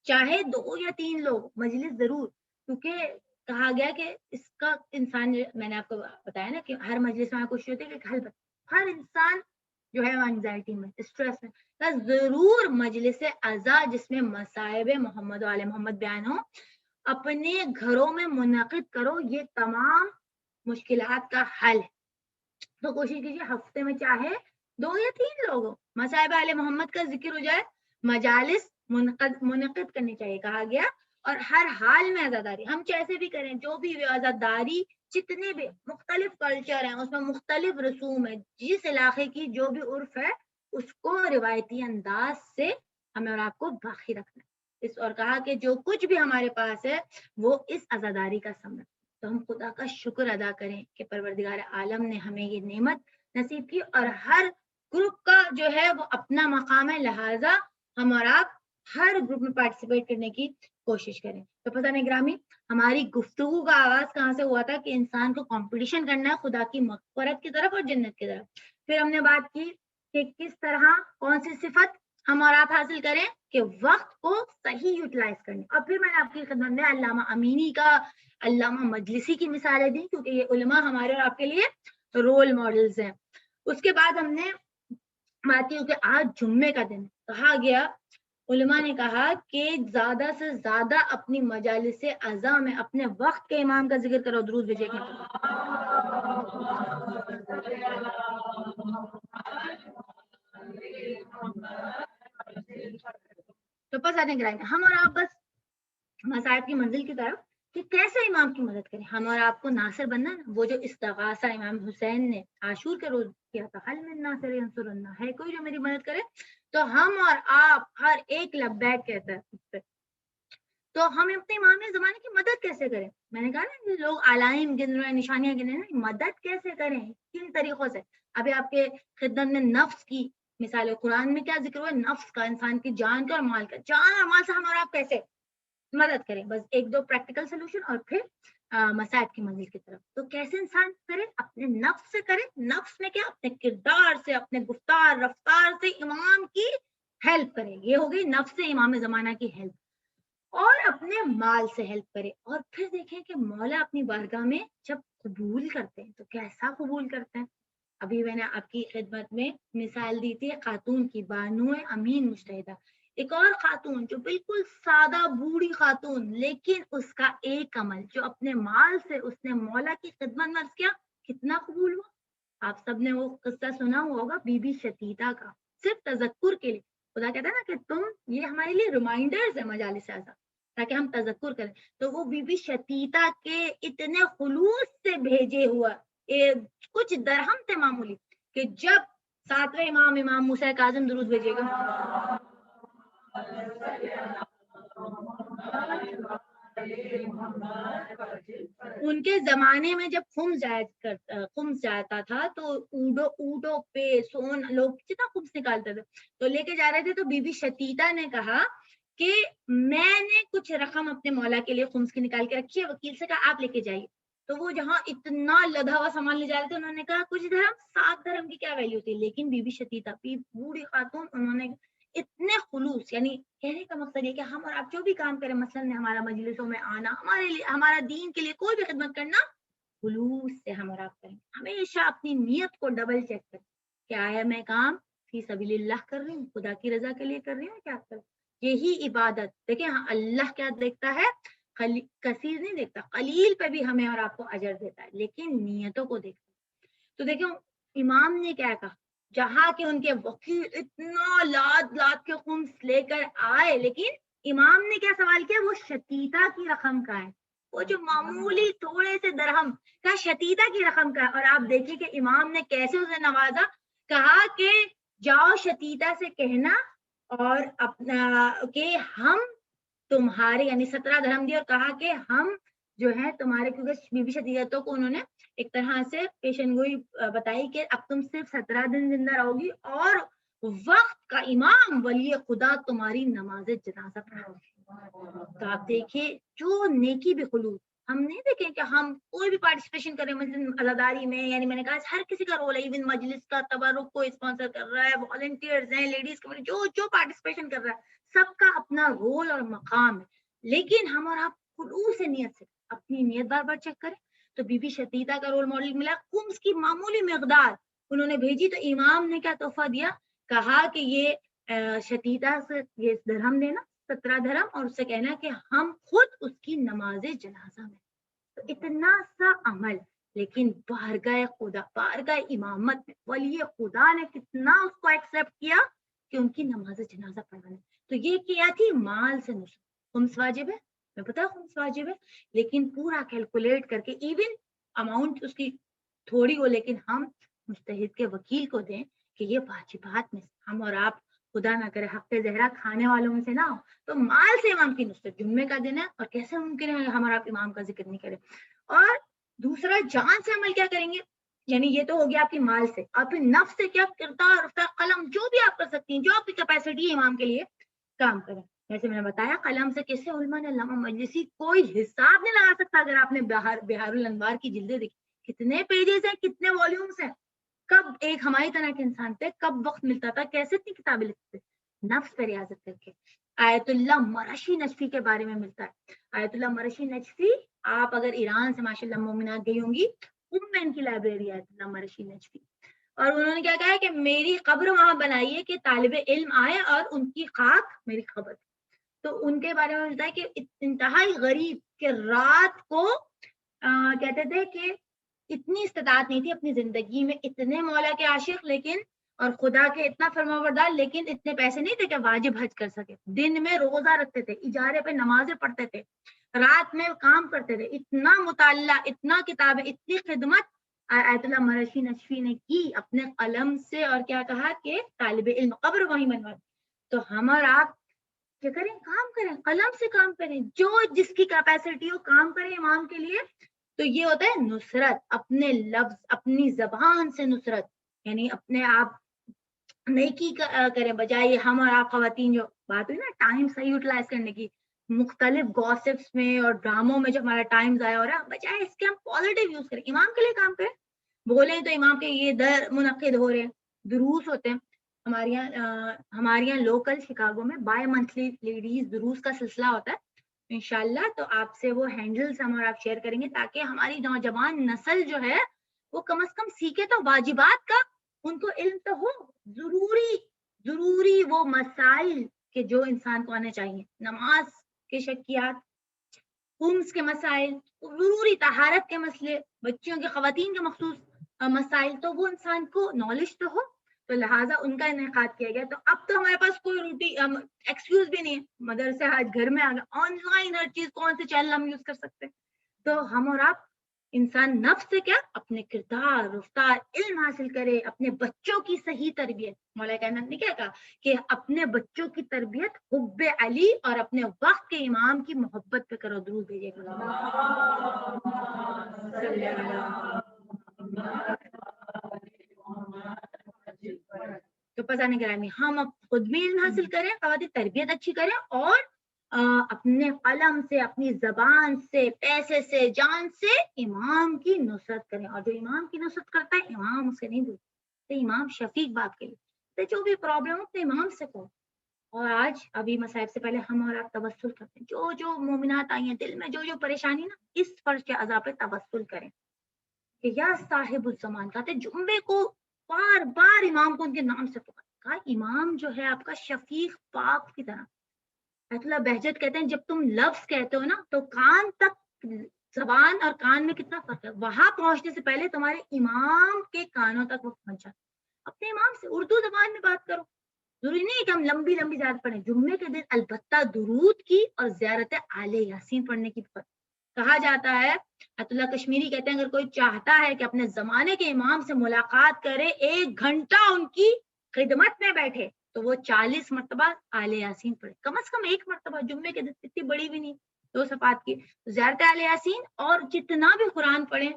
چاہے 2 یا 3 لوگ مجلس ضرور. کیونکہ کہا گیا کہ اس کا انسان میں نے آپ کو بتایا نا کہ ہر مجلس میں کچھ ہوتی ہے کہ ہر انسان جو ہے انگزائٹی میں اسٹریس میں ضرور مجلس عزا جس میں مصائب محمد و آل محمد بیان ہو اپنے گھروں میں منعقد کرو. یہ تمام مشکلات کا حل ہے. تو کوشش کیجیے ہفتے میں چاہے 2 یا 3 لوگ ہو مصائب آل محمد کا ذکر ہو جائے مجالس منعقد کرنی چاہیے کہا گیا. اور ہر حال میں عزاداری ہم جیسے بھی کریں جو بھی عزاداری جتنے بھی مختلف کلچر ہیں اس میں مختلف رسوم ہے جس علاقے کی جو بھی عرف ہے اس کو روایتی انداز سے ہمیں اور آپ کو باقی رکھنا ہے. اور کہا کہ جو کچھ بھی ہمارے پاس ہے وہ اس عزاداری کا ثمر. تو ہم خدا کا شکر ادا کریں کہ پروردگار عالم نے ہمیں یہ نعمت نصیب کی اور ہر گروپ کا جو ہے وہ اپنا مقام ہے. لہٰذا ہم اور آپ ہر گروپ میں پارٹیسپیٹ کرنے کی کوشش کریں. تو پتہ نہیں گرامی ہماری گفتگو کا آغاز کہاں سے ہوا تھا کہ انسان کو کمپٹیشن کرنا ہے خدا کی مغفرت کی طرف اور جنت کی طرف. پھر ہم نے بات کی کہ کس طرح کون سی صفت ہم اور آپ حاصل کریں کہ وقت کو صحیح یوٹیلائز کرنے. اور پھر میں نے آپ کی خدمت میں علامہ امینی کا علامہ مجلسی کی مثالیں دی کیونکہ یہ علماء ہمارے اور آپ کے لیے رول ماڈلز ہیں. اس کے بعد ہم نے بات کی کہ آج جمعے کا دن کہا گیا علماء نے کہا کہ زیادہ سے زیادہ اپنی مجالس عزا میں اپنے وقت کے امام کا ذکر کرو. درود بھیجے گا. تو بس آنے گرائیں ہم اور آپ بس مسائب کی منزل کی طرف کہ کیسے امام کی مدد کریں. ہم اور آپ کو ناصر بننا ہے. وہ جو استغاثہ امام حسین نے عاشور کے روز کیا تھا حل من ناصر ینصر اللہ ہے کوئی جو میری مدد کرے. تو ہم اور آپ ہر ایک لبیک کہتا ہے اس پہ. تو ہم اپنے امام زمانے کی مدد کیسے کریں. میں نے کہا نا لوگ علائم گن رہے ہیں نشانیاں گن رہے ہیں مدد کیسے کریں کن طریقوں سے. ابھی آپ کے خدمت میں نفس کی مثال قرآن میں کیا ذکر ہوا نفس کا انسان کی جان کا اور مال کا. جان اور مال سے ہم اور آپ کیسے مدد کریں. بس 1-2 پریکٹیکل سولوشن اور پھر مسائب کی منزل کی طرف. تو کیسے انسان کرے اپنے نفس سے کرے. نفس میں کیا اپنے کردار سے اپنے گفتار رفتار سے امام کی ہیلپ کرے. یہ ہو گئی نفس سے امام زمانہ کی ہیلپ. اور اپنے مال سے ہیلپ کرے. اور پھر دیکھیں کہ مولا اپنی بارگاہ میں جب قبول کرتے ہیں تو کیسا قبول کرتے ہیں. ابھی میں نے آپ کی خدمت میں مثال دی تھی خاتون کی بانو امین مجتہدہ. ایک اور خاتون جو بالکل سادہ بوڑھی خاتون لیکن اس کا ایک عمل جو اپنے مال سے اس نے مولا کی خدمت میں کیا کتنا قبول ہوا. آپ سب نے وہ قصہ سنا ہوگا بی بی شتیتا کا. صرف تذکر کے لیے خدا کہتا ہے نا کہ تم یہ ہمارے لیے ریمائنڈرز ہے مجالس اعزا تاکہ ہم تذکر کریں. تو وہ بی بی شتیتا کے اتنے خلوص سے بھیجے ہوا کچھ درہم تھے معمولی کہ جب 7ویں امام موسیٰ کاظم درود بھیجے گا ان کے زمانے میں جب خمس جاتا تھا تو اونٹوں پہ سون لوگ جتنا خمس نکالتے تھے تو لے کے جا رہے تھے. تو بی بی شتیتا نے کہا کہ میں نے کچھ رقم اپنے مولا کے لیے خمس کی نکال کے رکھی ہے. وکیل سے کہا آپ لے کے جائیے. تو وہ جہاں اتنا لدا ہوا سامان لے جا رہے تھے انہوں نے کہا کچھ درہم, 7 درہم کی کیا ویلیو تھی. لیکن بی بی شتیتا بوڑھی خاتون, انہوں نے اتنے خلوص, یعنی کہنے کا مقصد یہ کہ ہم اور آپ جو بھی کام کریں, مثلاً ہمارا مجلسوں میں آنا, ہمارے لیے ہمارا دین کے لیے کوئی بھی خدمت کرنا, خلوص سے ہم اور آپ کریں. ہمیشہ اپنی نیت کو ڈبل چیک کریں, کیا ہے میں کام فی سبیل اللہ کر رہی ہوں, خدا کی رضا کے لیے کر رہی ہوں, کیا کر رہی ہوں. یہی عبادت. دیکھیں اللہ کیا دیکھتا ہے, کثیر نہیں دیکھتا, قلیل پہ بھی ہمیں اور آپ کو اجر دیتا ہے, لیکن نیتوں کو دیکھتا ہے. تو دیکھیں امام نے کیا کہا, جہاں کہ ان کے وکیل اتنا لاد کے خمس لے کر آئے, لیکن امام نے کیا سوال کیا, وہ شتیتا کی رقم کا ہے, وہ جو معمولی تھوڑے سے درہم کا شتیتا کی رقم کا ہے. اور آپ دیکھیے کہ امام نے کیسے اسے نوازا, کہا کہ جاؤ شتیتا سے کہنا اور اپنا کہ ہم تمہارے, یعنی 17 درہم دی, اور کہا کہ ہم جو ہے تمہارے, کیونکہ بی بی شتیتا کو انہوں نے ایک طرح سے پیشن گوئی بتائی کہ اب تم صرف 17 دن زندہ رہو گی, اور وقت کا امام ولی خدا تمہاری نماز جنازہ پڑھاؤ. تو آپ دیکھیے جو نیکی بھی خلوص, ہم نہیں دیکھیں کہ ہم کوئی بھی پارٹیسپیشن کریں مثلا عزاداری میں, یعنی میں نے کہا ہر کسی کا رول ہے, ایون مجلس کا تبرک کو اسپانسر کر رہا ہے, والنٹیئرز ہیں, لیڈیز کمیٹی, جو پارٹیسپیشن کر رہا ہے, سب کا اپنا رول اور مقام ہے. لیکن ہم اور آپ خلوص سے نیت سے اپنی نیت بار بار چیک کریں. تو بی بی شتیتا کا رول ماڈل ملا, خمس کی معمولی مقدار انہوں نے بھیجی. تو امام نے کیا تحفہ دیا, کہا کہ یہ شتیتا سے یہ درہم دینا, 17 درہم, اور اس سے کہنا کہ ہم خود اس کی نماز جنازہ میں. تو اتنا سا عمل, لیکن بارگاہ خدا, بارگاہ امامت میں ولی خدا نے کتنا اس کو ایکسپٹ کیا کہ ان کی نماز جنازہ پڑھانے. تو یہ کیا تھی مال سے نصرت. خمس واجب ہے, میں پتا خمس واجب ہے, لیکن پورا کیلکولیٹ کر کے, ایون اماؤنٹ اس کی تھوڑی ہو, لیکن ہم مجتہد کے وکیل کو دیں کہ یہ واجبات میں ہم اور آپ خدا نہ کرے حق زہرا کھانے والوں میں سے نہ ہو, تو مال سے امام کی نصرت. جمعے کا دن ہے, اور کیسے ممکن ہے ہم اور آپ امام کا ذکر نہیں کریں. اور دوسرا جان سے عمل کیا کریں گے, یعنی یہ تو ہو گیا آپ کی مال سے. آپ نفس سے کیا, کردار, قلم, جو بھی آپ کر سکتی ہیں, جو آپ کی کیپیسٹی ہے امام کے لیے کام کریں. جیسے میں نے بتایا قلم سے کیسے علماء نے, علامہ مجلسی کوئی حساب نہیں لگا سکتا. اگر آپ نے بہار الانوار کی جلدیں دیکھی, کتنے پیجز ہیں, کتنے والیومز ہیں, کب ایک ہماری طرح کے انسان تھے, کب وقت ملتا تھا, کیسے اتنی کتابیں لکھتے تھے, نفس پہ ریاضت کر کے. آیت اللہ مرشی نجفی کے بارے میں ملتا ہے. آیت اللہ مرشی نجفی, آپ اگر ایران سے ماشاء اللہ مومنات گئی ہوں گی, میں ان کی لائبریری آیت اللہ مرشی نجفی, اور انہوں نے کیا کہا کہ میری قبر وہاں بنائیے کہ طالب علم آئے اور ان کی خاک میری قبر. تو ان کے بارے میں ملتا ہے کہ انتہائی غریب, کہ رات کو کہتے تھے کہ اتنی استطاعت نہیں تھی اپنی زندگی میں, اتنے مولا کے عاشق, لیکن اور خدا کے اتنا فرمانبردار, لیکن اتنے پیسے نہیں تھے کہ واجب حج کر سکے. دن میں روزہ رکھتے تھے, اجارے پہ نمازیں پڑھتے تھے, رات میں کام کرتے تھے, اتنا مطالعہ, اتنا کتابیں, اتنی خدمت آیت اللہ مرشی نجفی نے کی اپنے قلم سے. اور کیا کہا کہ طالب علم قبر وہیں بنوا. تو ہم اور آپ کیا کریں, کام کریں, قلم سے کام کریں, جو جس کی کیپیسٹی ہو کام کریں امام کے لیے. تو یہ ہوتا ہے نصرت, اپنے لفظ, اپنی زبان سے نصرت, یعنی اپنے آپ نیکی کریں, بجائے ہم اور آپ خواتین جو بات ہوئی نا ٹائم صحیح یوٹیلائز کرنے کی, مختلف گوسپس میں اور ڈراموں میں جو ہمارا ٹائم ضائع ہو رہا ہے, بجائے اس کے ہم پازیٹیو یوز کریں, امام کے لیے کام کریں. بولیں تو امام کے یہ در منعقد ہو رہے ہیں, دروس ہوتے ہیں ہمارے یہاں لوکل شکاگو میں بائی منتھلی لیڈیز دروس کا سلسلہ ہوتا ہے انشاءاللہ. تو آپ سے وہ ہینڈلز ہم اور آپ شیئر کریں گے, تاکہ ہماری نوجوان نسل جو ہے وہ کم از کم سیکھے تو واجبات کا ان کو علم تو ہو. ضروری وہ مسائل کہ جو انسان کو آنے چاہیے, نماز کے شکیات, خمس کے مسائل, ضروری طہارت کے مسئلے, بچیوں کے, خواتین کے مخصوص مسائل, تو وہ انسان کو نالج تو ہو. تو لہٰذا ان کا انعقاد کیا گیا. تو اب تو ہمارے پاس کوئی ایکسکیوز بھی نہیں ہے, مدرسے آج گھر میں آ گئے, آن لائن ہر چیز, کون سے چینل ہم یوز کر سکتے ہیں. تو ہم اور آپ انسان نفس سے کیا اپنے کردار رفتار علم حاصل کرے, اپنے بچوں کی صحیح تربیت. مولا کائنات نے کیا کہا کہ اپنے بچوں کی تربیت حب علی اور اپنے وقت کے امام کی محبت پہ کرو. درود بھیجے گا. تو پتہ نہیں گرامی ہم اب خود بھی علم حاصل کریں, خواتین تربیت اچھی کریں, اور اپنے قلم سے, اپنی زبان سے, پیسے سے, جان سے امام کی نصرت کریں. اور جو امام کی نصرت کرتا ہے امام اسے نہیں بولتے, امام شفیق باپ کے لیے, جو بھی پرابلم ہو اپنے امام سے کہو. اور آج ابھی مصائب سے پہلے ہم اور آپ توسل کرتے ہیں, جو مومنات آئی ہیں دل میں, جو پریشانی نا, اس فرض کے عذاب پہ توسل کریں کہ یا صاحب الزمان. کہتے جمعے کو بار بار امام کو ان کے نام سے پکارا, کہا امام جو ہے آپ کا شفیق پاک کی طرح. ایت اللہ بہجت کہتے ہیں جب تم لفظ کہتے ہو نا تو کان تک, زبان اور کان میں کتنا فرق ہے, وہاں پہنچنے سے پہلے تمہارے امام کے کانوں تک وہ پہنچ جاتا. اپنے امام سے اردو زبان میں بات کرو, ضروری نہیں کہ ہم لمبی زیارت پڑھیں. جمعے کے دن البتہ درود کی اور زیارت آل یاسین پڑھنے کی کہا جاتا ہے. ایت اللہ کشمیری کہتے ہیں اگر کوئی چاہتا ہے کہ اپنے زمانے کے امام سے ملاقات کرے, 1 گھنٹہ ان کی خدمت میں بیٹھے, تو وہ 40 مرتبہ آل یاسین پڑھے, کم از کم 1 مرتبہ جمعے کے دن, اتنی بڑی بھی نہیں, 2 صفحات کی زیارت آل یاسین, اور جتنا بھی قرآن پڑھیں,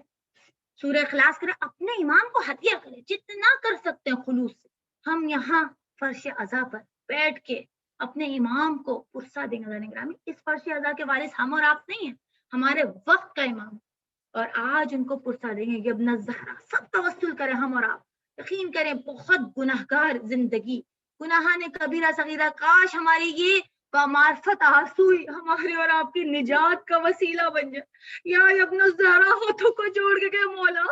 سورہ اخلاص کریں, اپنے امام کو ہدیہ کریں جتنا کر سکتے ہیں خلوص سے. ہم یہاں فرش عزا پر بیٹھ کے اپنے امام کو پرسہ دیں گے. گرامی اس فرش عزا کے وارث ہم اور آپ نہیں ہیں, ہمارے وقت کا امام, اور آج ان کو پرسہ دیں گے. ابن الزہرا سب توسل کریں ہم اور آپ. یقین کریں بہت گناہگار زندگی, گناہ نے کبیرہ صغیرہ, کاش ہماری یہ بامعرفت آرزوئی ہمارے اور آپ کی نجات کا وسیلہ بن جائے. یا ابن الزہرا ہاتھوں کو جوڑ کے کہ مولا,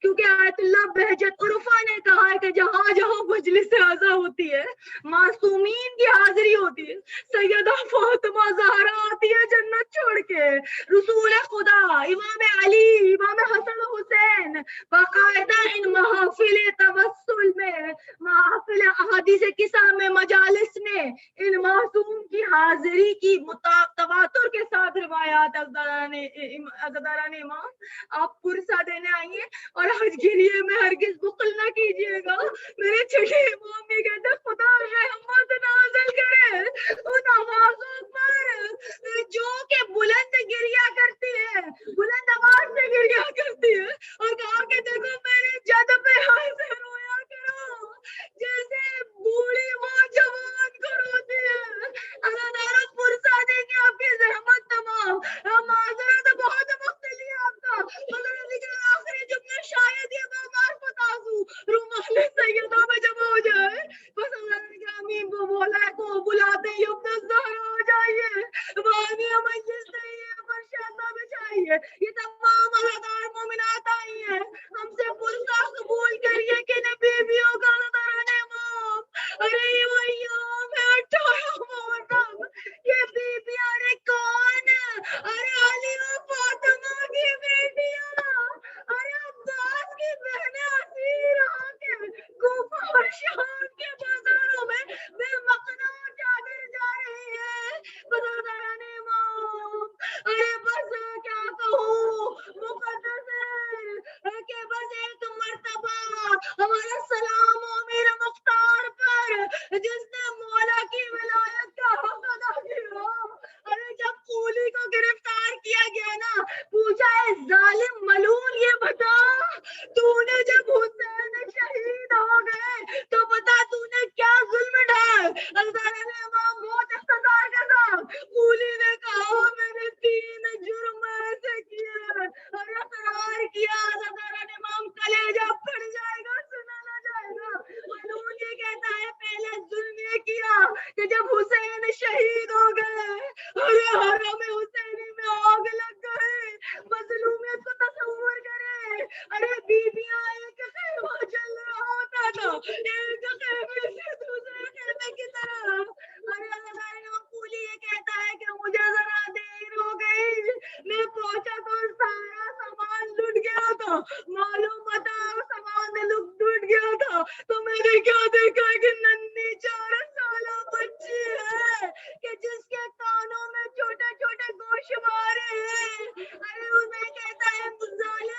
کیونکہ آیت اللہ بہجت عرفا نے کہا ہے کہ جہاں جہاں مجلس عزا ہوتی ہے معصومین کی حاضری ہوتی ہے. سیدہ فاطمہ زہرا آتی ہے جنت چھوڑ کے, رسول خدا امام علی, امام حسن حسین باقاعدہ ان محافل توسل میں, محافل احادیث قصہ میں, مجالس میں ان معصوم کی حاضری کی تواتر کے ساتھ روایات عزاداران امام آپ پرسہ دینے آئیے. اور حج کے لیے میں ہرگز بخل نہ کیجیے گا. میرے چھوٹے امام یہ کہتے خدا رحمت نازل کرے ان آوازوں پر جو کہ بلند گریا کرتی ہے, بلند آواز سے گریا کرتی ہے, اور کہا کہ دیکھو میرے جد پہ حاضر رویا کرو جیسے بوڑھی ماں جوان کو روتی ہے. اللہ پرسہ دیں گے آپ کی زحمت تمام. معذرت بہت وقت لیا آپ کا, مگر آخری جملے شاید یہ بامعرفت آنسو رومال سیدہ میں جمع ہو جائے. بس اللہ کے امین کو بولا کو بلاتے ہی ابن الزہرا ہو جائیے, وہاں مجلس نہیں ہے فرشادہ بچائیے. یہ تمام ہزار مومنات آئی ہیں, ہم سے پرسہ قبول کریے کہ بیویوں کا نظران امام. ارے یہ وہ ایام ہے 18 محرم, یہ بیویاں ارے کون, ارے علی و فاطمہ کی بیٹیاں, ارے عباس کی بہنیں اسیر ہو کے کوفہ اور شام کے بازاروں میں بے مقنا چادر جا رہی ہے. بزرگان امام, ارے بس کیا کہوں, مقدس ہے کہ بس ایک مرتبہ ہمارا سلام ہو میرے مختار پر جس نے مولا کی ولایت کا حق ادا کیا. ارے جب قولی کو گرفتار کیا گیا نا, پوچھا ہے ظالم ملعون یہ بتا, تو نے جب حسین شہید ہو گئے تو بتا تو نے کیا ظلم ڈھائے. حضرت امام بہت اختصار کے ساتھ قولی نے کہا میں نے 3 جرم ایسے کیے. اور اقرار کیا. حضرت امام کلیجہ پھٹ جائے گا, سنا نہ جائے گا. ملعون یہ کہتا ہے پہلے ظلم یہ کیا کہ جب حسین شہید ہو گئے, ارے حرم حسینی میں آگ لگ گئی. مظلومیت کو تصور کرے, ارے بیویاں ایک خیمہ جل رہا ہوتا تھا, ایک خیمے سے دوسرے خیمے کی طرف. ارے اللہ قولی یہ کہتا ہے کہ مجھے ذرا دیر ہو گئی, میں پہنچا تو سارا سامان لٹ گیا تھا. معلوم بتا سامان لٹ گیا تھا تو میں نے کیا دیکھا کہ ننھی 4 سالہ بچی ہے کہ جس کے کانوں میں چھوٹے چھوٹے گوشوارے ہیں. ارے اسے کہتا ہے ظالم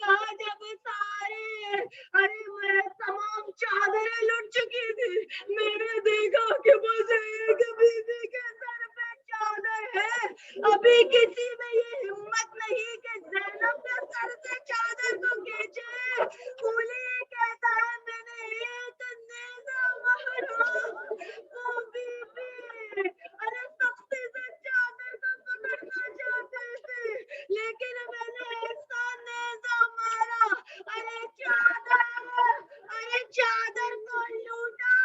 کہا جب سارے ارے تمام چادریں لٹ چکی تھی، میں نے دیکھا کہ بس ایک بیوی کے سر پہ چادر ہے. ابھی کسی میں یہ ہمت نہیں کہ زینب کے سر سے چادر کو کھینچے. کولی کہتا ہے میں نے ایک نیزہ مارا وہ بیوی ارے سختی سے چادر کو پکڑنا چاہتے تھے، لیکن میں نے ایسا نیزہ مارا ارے چادر کو لوٹا.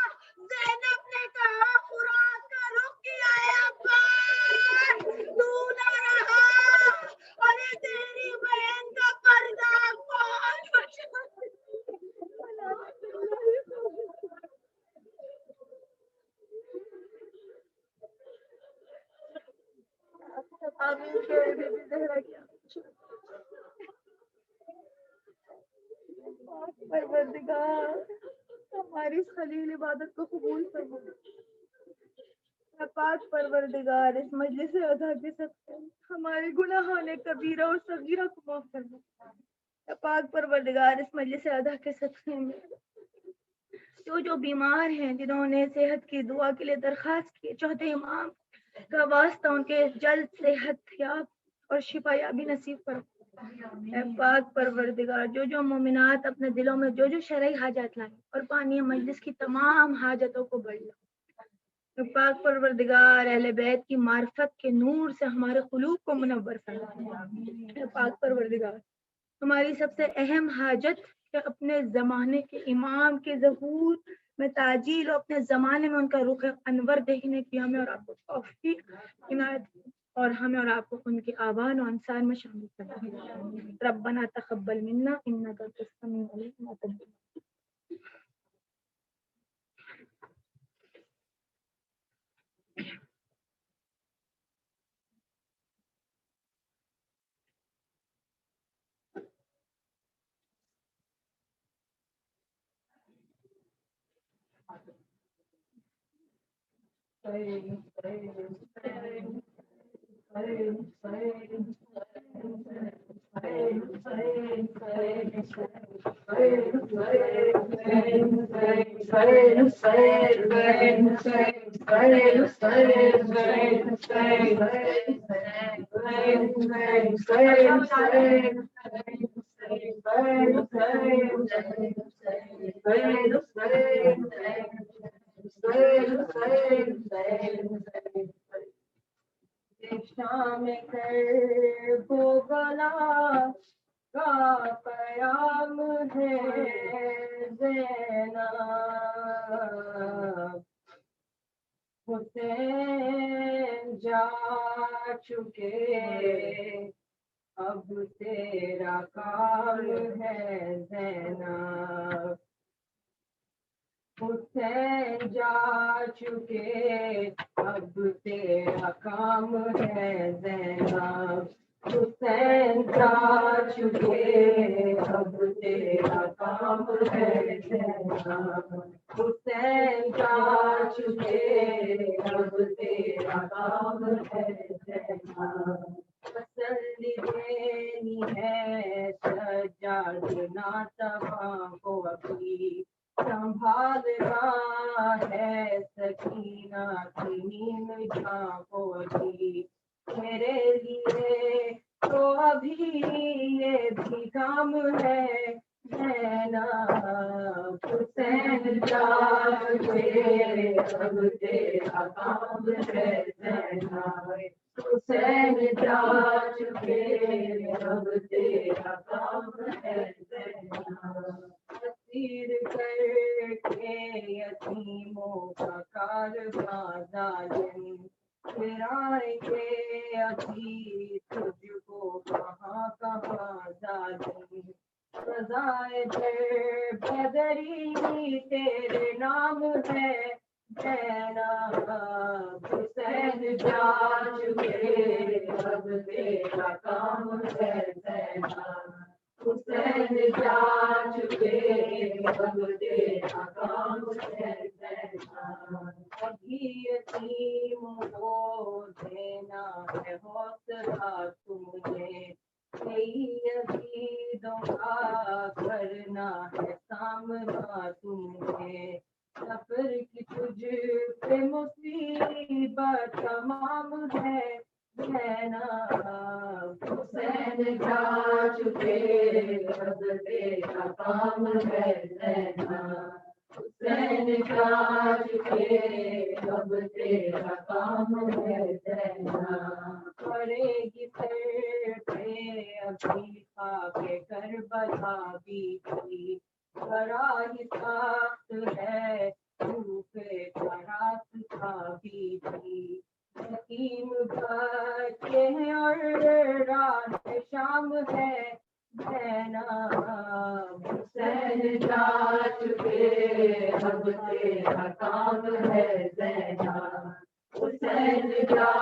زینب نے کہا فرات کا رخ کیا ہے عباس تو نہ رہا. ارے تیری بہن کا پردہ کون بچا. پروردگار ہماری خلیل عبادت کو قبول فرما. پاک پروردگار اس مجلس ادا کے سب ہمارے گناہوں نے کبیرہ اور صغیرہ کو معاف فرما. پاک پروردگار اس مجلس ادا کے صدقے میں جو بیمار ہیں جنہوں نے صحت کی دعا کے لیے درخواست کی، چوتھے امام کا واسطہ ان کے جلد صحت یاب اور شفا یابی نصیب کرو. اے پاک پروردگار جو مومنات اپنے دلوں میں جو شرعی حاجات لائیں اور پانی مجلس کی تمام حاجتوں کو بڑھ لو. پاک پروردگار اہل بیت کی معرفت کے نور سے ہمارے قلوب کو منور فرما. اے پاک پروردگار ہماری سب سے اہم حاجت کہ اپنے زمانے کے امام کے ظہور میں تعجیل اور اپنے زمانے میں ان کا رخ انور دیکھنے کی ہمیں اور آپ کو توفیق عنایت اور ہمیں اور آپ کو ان کے آبان و انصار میں شامل کرنا. ربنا تقبل منا انک انت السمیع العلیم. شام کربلا کا پیام ہے زینب. حسین جا چکے اب تیرا کام ہے زینب. حسین جا چکے اب تیرا کام ہے زینب. حسین جا چکے اب تیرا کام ہے زینب. حسین جا چکے اب تیرا کام ہے زینب. تسلی دینی ہے سجاد ناتواں کو ابھی، سنبھالنا ہے سکینہ کی نیند جہاں کو ابھی. میرے لیے تو ابھی یہ بھی کام ہے زینب. حسین جا چکے اب تیرا کام ہے زینب. حسین جا چکے اب تیرا کام ہے زینب. اسیر کر کے یتیموں کا کارواں ظالم، پھرائیں گے ابھی تجھ کو کہاں کہاں ظالم. سزائے بدری تیرے نام ہے زینب. حسین جا چکے اب تیرا کام ہے زینب. حسین جا چکے اب تیرا کام ہے زینب. ابھی یتیم کو دینا ہے حوصلہ تم نے، یہی ابھی کا کرنا ہے سامنا تمہیں، سفر کی تجھ پہ مصیبت تمام ہے زینب، حسین جا چکے اب تیرا کام ہے زینب، حسین جا چکے اب تیرا کام ہے زینب، پڑے گی سر پہ ابھی خاک کربلا بھی تھی، بڑا ہی سخت ہے دھوپ رات کا بھی تھی، یتیم بچے ہیں اور رات شام ہے زینب، حسین جا چکے اب تیرا کام ہے زینب، حسین جا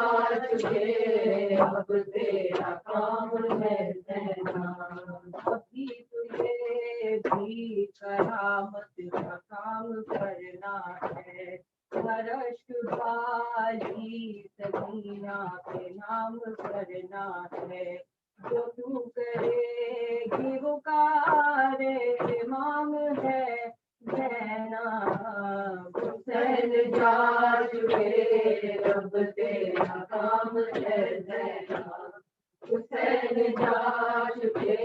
چکے اب تیرا کام ہے زینب، ابھی تجھے بھی کرامت کا کام کرنا ہے، رشک والی سکینہ کے نام کرنا ہے، جو تو کرے گی وہ کار امام ہے زینب، حسین جا چکے اب تیرا کام ہے زینب، حسین جا چکے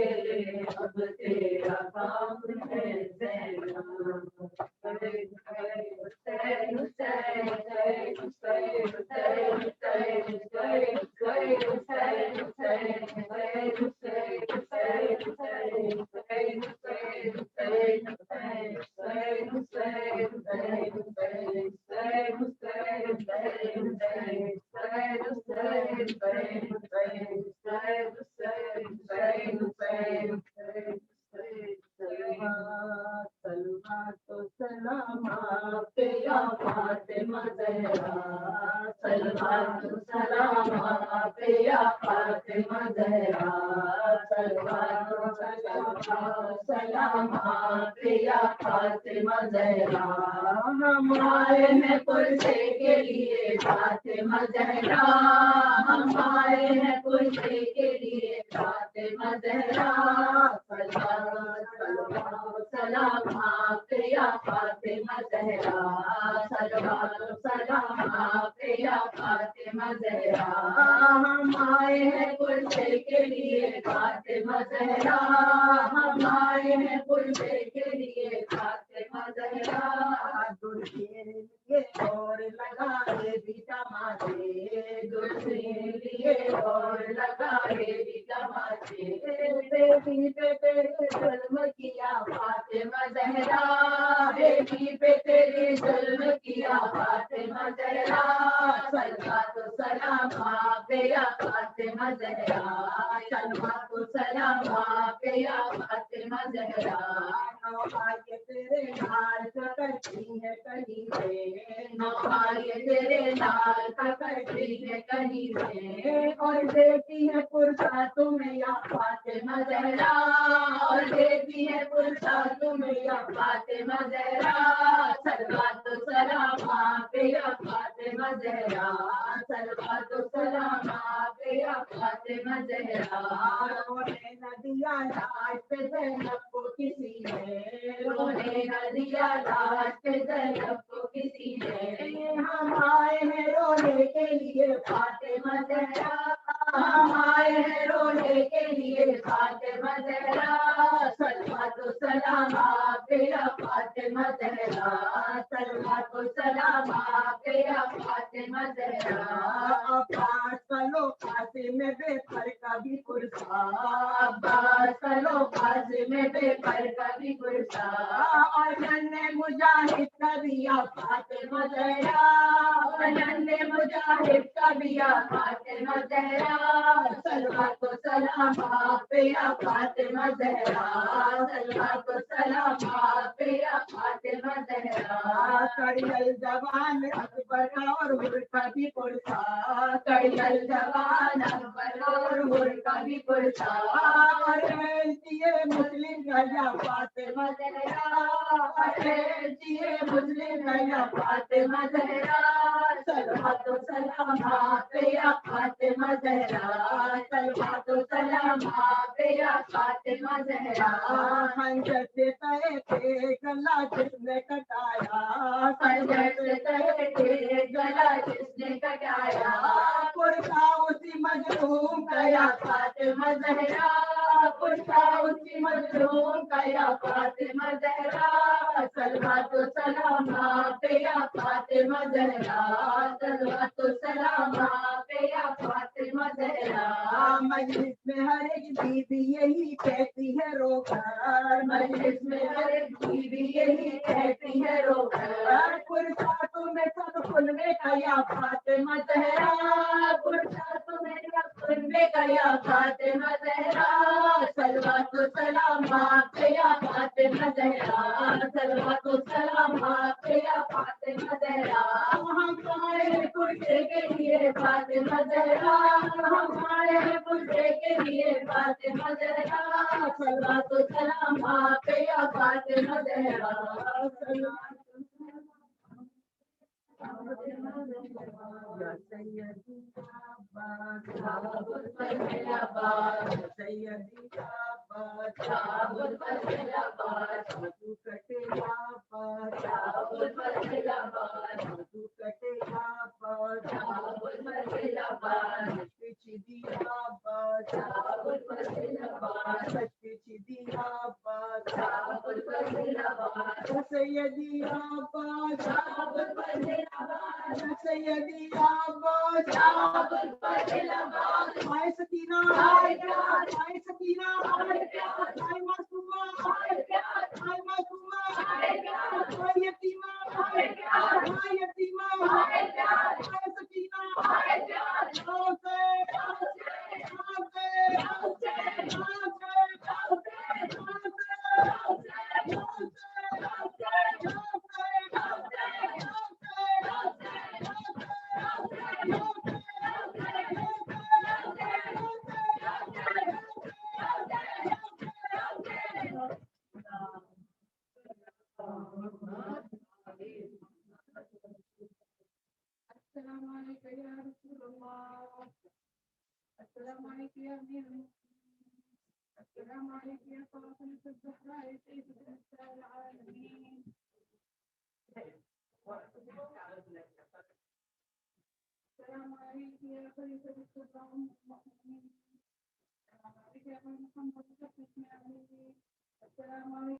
اب تیرا کام ہے زینب، حسین حسین حسین حسین ہمارے ہیں پرسے کے لیے فاطمہ زہرا، ہمارے ہیں پرسے کے لیے فاطمہ زہرا، سلام آپ یا فاطمہ زہرا، سلام آپ یا فاطمہ زہرا، ہمارے ہیں پرسے کے لیے فاطمہ زہرا، ہمارے ہیں پرسے کے لیے فاطمہ زہرا، دل کے لیے اور لگائے بھی تماشے، دل کے لیے اور لگائے بھی تماشے، بیٹی پہ تیرے ظلم کیا فاطمہ زہرا، بیٹی پہ تیرے ظلم کیا فاطمہ زہرا، صلوات و سلام آپ یا فاطمہ زہرا، صلوات و سلام آپ یا فاطمہ زہرا، نوحہ تیرے لال کا کرتی ہے کہیں سے، نوحہ تیرے لال کا کرتی ہے کہیں سے، اور دیتی ہے پرسا تمہیں یا فاطمہ زہرا، اور دیتی ہے پرسا تمہیں یا فاطمہ زہرا، صلوات و سلام آپ یا فاطمہ زہرا، صلوات و سلام آپ یا فاطمہ زہرا، رونے نہ دیا لاش پہ زینب کو کسی نے، رونے نہ دیا لاش پہ زینب کو کسی نے، ہم آئے ہیں رونے کے لیے فاطمہ زہرا، ہم آئے ہیں رونے کے لیے فاطمہ زہرا، صلوات و سلام آپ یا فاطمہ زہرا، صلوات و سلام آپ یا فاطمہ زہرا، عباس چلو قاسم میں بے پر کبھی پرسا، عباس چلو قاسم میں بے پر کبھی پرسا، اور جن مجاہد کبھی یا فاطمہ زہرا، اور جن مجاہد کبھی یا فاطمہ زہرا، صلوات و سلام آپ یا فاطمہ زہرا، صلوات و سلام آپ یا فاطمہ زہرا، کڑیل جوان اکبر اور ہر کبھی پرسا، کڑیل جوان اکبر اور ہر کبھی پرسا، اور کہتی ہے مسلم یا فاطمہ زہرا، اور کہتی ہے مسلم یا فاطمہ زہرا، صلوات و سلام آپ یا فاطمہ زہرا، صلوات و سلام آپ یا فاطمہ فاطمہ زہرا خنجر سے تہے پہ گلا جس نے کٹایا خنجر سے تہے پہ گلا جس نے کٹایا پرسا اسی مظلوم کا یا فاطمہ زہرا پرسا اسی مظلوم کا یا فاطمہ زہرا صلوات و سلام آپ پہ یا فاطمہ زہرا صلوات و سلام آپ پہ یا فاطمہ زہرا مجلس میں ہر ایک بیوی یہی کہتی ہے رو کر مجلس میں ہر ایک بیوی یہی کہتی ہے رو کر پرسا تمہیں سب کلوے کا یا فاطمہ زہرا پرسا تمہیں سننے کا یا فاطمہ زہرا صلوات و سلام آپ پہ یا فاطمہ زہرا صلوات و سلام آپ پہ یا فاطمہ زہرا ہمارے پرسے کے لیے فاطمہ زہرا ہمارے پرسے کے لیے فاطمہ زہرا صلوات و سلام آپ پہ یا فاطمہ زہرا یا سیدی عباس سیدی سیدی عباس عباس مدھو کٹے عباس مدھو کٹے عباس پیچیدی عباس پیچیدی عباس سیدی عباس سیدی عباس ہائے سکینہ ہائے سکینہ ہائے معصومہ ہائے معصومہ ہائے یتیمہ ہائے یتیمہ ہائے سکینہ السلام علیکم یا رسول اللہ السلام علیکم یا امیر السلام علیکم یا فاطمة الزہراء سیدۃ نساء العالمین السلام علیکم یا خلیفۃ الصحابہ والمؤمنین السلام علیکم یا محمد السلام علیکم